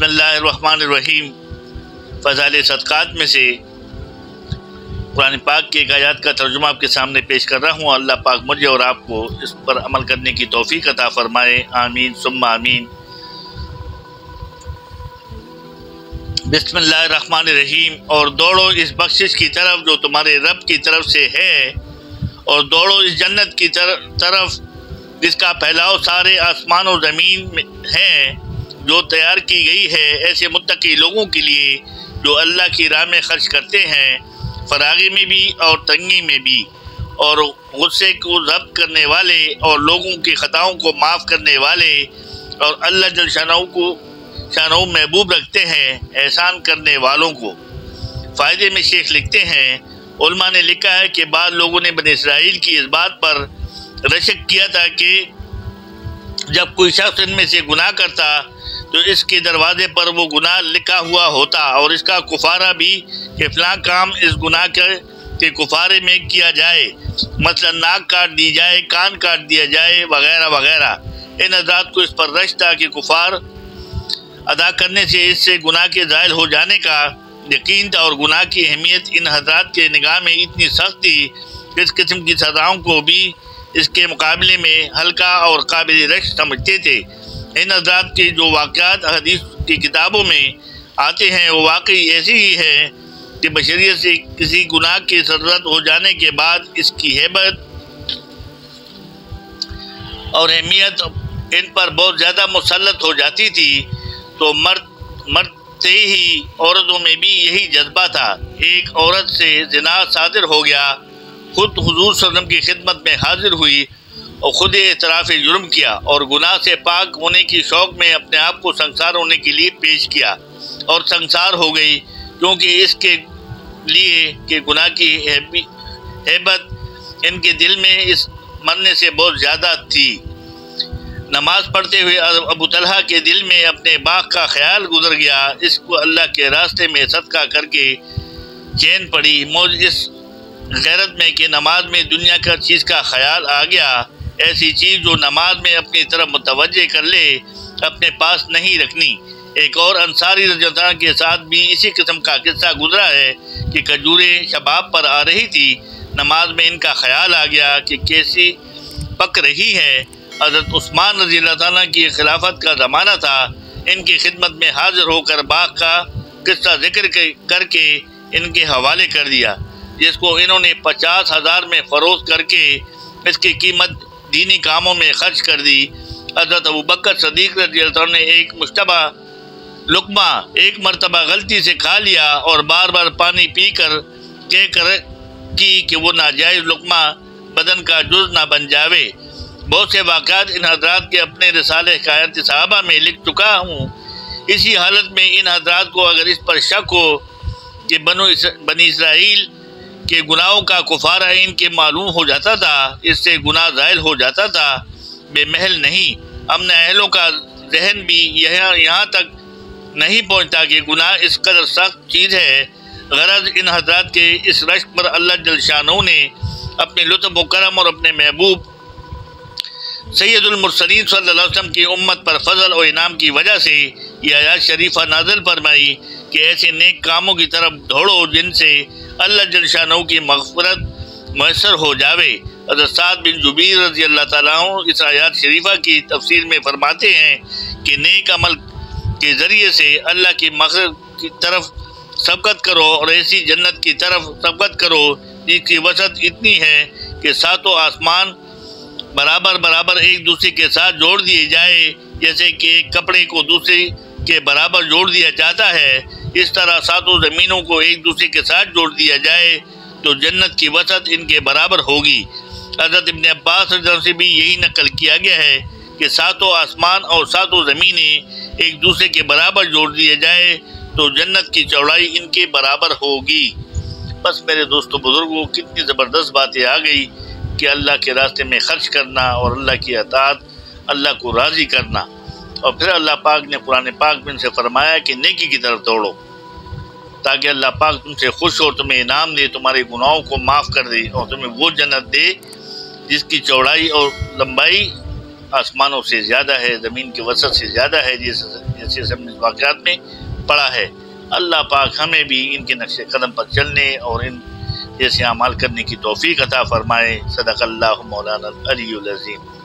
بسم اللہ الرحمن الرحیم۔ فضائل صدقات میں سے قرآن پاک کی ایک آیات کا ترجمہ آپ کے سامنے پیش کر رہا ہوں۔ اللہ پاک مجھے اور آپ کو اس پر عمل کرنے کی توفیق عطا فرمائے، آمین ثم آمین۔ بسم اللہ الرحمن الرحیم۔ اور دوڑو اس بخشش کی طرف جو تمہارے رب کی طرف سے ہے، اور دوڑو اس جنت کی طرف جس کا پھیلاؤ سارے آسمان و زمین میں ہے، جو تیار کی گئی ہے ایسے متقی لوگوں کے لیے جو اللہ کی راہ میں خرچ کرتے ہیں، فراغی میں بھی اور تنگی میں بھی، اور غصے کو ضبط کرنے والے اور لوگوں کی خطاؤں کو معاف کرنے والے، اور اللہ جل شانہ محبوب رکھتے ہیں احسان کرنے والوں کو۔ فائدے میں شیخ لکھتے ہیں، علماء نے لکھا ہے کہ بعض لوگوں نے بنی اسرائیل کی اس بات پر رشک کیا تھا کہ جب کوئی شخص ان میں سے گناہ کرتا تو اس کے دروازے پر وہ گناہ لکھا ہوا ہوتا، اور اس کا کفارہ بھی کہ فلاں کام اس گناہ کے کفارے میں کیا جائے، مثلا ناک کاٹ دی جائے، کان کاٹ دیا جائے، وغیرہ وغیرہ۔ ان حضرات کو اس پر رشک تھا کہ کفار ادا کرنے سے اس سے گناہ کے زائل ہو جانے کا یقین تھا، اور گناہ کی اہمیت ان حضرات کے نگاہ میں اتنی سخت تھی کہ اس قسم کی سزاؤں کو بھی اس کے مقابلے میں ہلکا اور قابل رشک سمجھتے تھے۔ ان حضرات کے جو واقعات حدیث کی کتابوں میں آتے ہیں وہ واقعی ایسے ہی ہے کہ بشریت سے کسی گناہ کی سرزد ہو جانے کے بعد اس کی ہیبت اور اہمیت ان پر بہت زیادہ مسلط ہو جاتی تھی، تو مرتے ہی عورتوں میں بھی یہی جذبہ تھا۔ ایک عورت سے زنا صادر ہو گیا، خود حضور صلی اللہ علیہ وسلم کی خدمت میں حاضر ہوئی اور خود اعتراف جرم کیا، اور گناہ سے پاک ہونے کی شوق میں اپنے آپ کو سنسار ہونے کے لیے پیش کیا، اور سنسار ہو گئی، کیونکہ اس کے لیے کہ گناہ کی ہیبت ان کے دل میں اس مرنے سے بہت زیادہ تھی۔ نماز پڑھتے ہوئے ابو طلحہ کے دل میں اپنے باغ کا خیال گزر گیا، اس کو اللہ کے راستے میں صدقہ کر کے چین پڑی۔ موج اس غیرت میں کہ نماز میں دنیا کا چیز کا خیال آ گیا، ایسی چیز جو نماز میں اپنی طرف متوجہ کر لے، اپنے پاس نہیں رکھنی۔ ایک اور انصاری رضی اللہ عنہ کے ساتھ بھی اسی قسم کا قصہ گزرا ہے کہ کھجوریں شباب پر آ رہی تھی، نماز میں ان کا خیال آ گیا کہ کیسی پک رہی ہے۔ حضرت عثمان رضی اللہ عنہ کی خلافت کا زمانہ تھا، ان کی خدمت میں حاضر ہو کر باغ کا قصہ ذکر کر کے ان کے حوالے کر دیا، جس کو انہوں نے 50,000 میں فروخت کر کے اس کی قیمت دینی کاموں میں خرچ کر دی۔ حضرت ابوبکر صدیق رضی اللہ عنہ نے ایک مشتبہ لقمہ ایک مرتبہ غلطی سے کھا لیا، اور بار بار پانی پی کر کی کہ وہ ناجائز لقمہ بدن کا جز نہ بن جاوے۔ بہت سے واقعات ان حضرات کے اپنے رسالہ حکایت صحابہ میں لکھ چکا ہوں۔ اسی حالت میں ان حضرات کو اگر اس پر شک ہو کہ بنی اسرائیل کے گناہوں کا کفارہ ان کے معلوم ہو جاتا تھا، اس سے گناہ زائل ہو جاتا تھا، بے محل نہیں۔ امن اہلوں کا ذہن بھی یہاں تک نہیں پہنچتا کہ گناہ اس قدر سخت چیز ہے۔ غرض ان حضرات کے اس رشک پر اللہ جل شانہ نے اپنے لطف و کرم اور اپنے محبوب سید المرسلین صلی اللہ علیہ وسلم کی امت پر فضل و انعام کی وجہ سے یہ آیات شریفہ نازل فرمائی کہ ایسے نیک کاموں کی طرف دوڑو جن سے اللہ جل شانہ کی مغفرت میسر ہو جاوے۔ حضرت سعد بن جبیر رضی اللہ تعالیٰ عنہ اس آیات شریفہ کی تفسیر میں فرماتے ہیں کہ نیک عمل کے ذریعے سے اللہ کی مغفرت کی طرف سبقت کرو، اور ایسی جنت کی طرف سبقت کرو جس کی وسعت اتنی ہے کہ ساتوں آسمان برابر ایک دوسرے کے ساتھ جوڑ دیے جائے، جیسے کہ ایک کپڑے کو دوسرے کے برابر جوڑ دیا جاتا ہے، اس طرح ساتوں زمینوں کو ایک دوسرے کے ساتھ جوڑ دیا جائے تو جنت کی وسعت ان کے برابر ہوگی۔ حضرت ابن عباس رضی اللہ عنہ سے بھی یہی نقل کیا گیا ہے کہ ساتوں آسمان اور ساتوں زمینیں ایک دوسرے کے برابر جوڑ دیے جائے تو جنت کی چوڑائی ان کے برابر ہوگی۔ بس میرے دوستو بزرگوں، کتنی زبردست باتیں آ گئی کہ اللہ کے راستے میں خرچ کرنا اور اللہ کی اطاعت، اللہ کو راضی کرنا۔ اور پھر اللہ پاک نے قرآن پاک میں ان سے فرمایا کہ نیکی کی طرف دوڑو، تاکہ اللہ پاک تم سے خوش ہو، تمہیں انعام دے، تمہارے گناہوں کو معاف کر دے، اور تمہیں وہ جنت دے جس کی چوڑائی اور لمبائی آسمانوں سے زیادہ ہے، زمین کے وسط سے زیادہ ہے، جیسے ہم نے واقعات میں پڑھا ہے۔ اللہ پاک ہمیں بھی ان کے نقش قدم پر چلنے اور ان جیسے اعمال کرنے کی توفیق عطا فرمائے۔ صدق اللہ مولانا العلی العظیم۔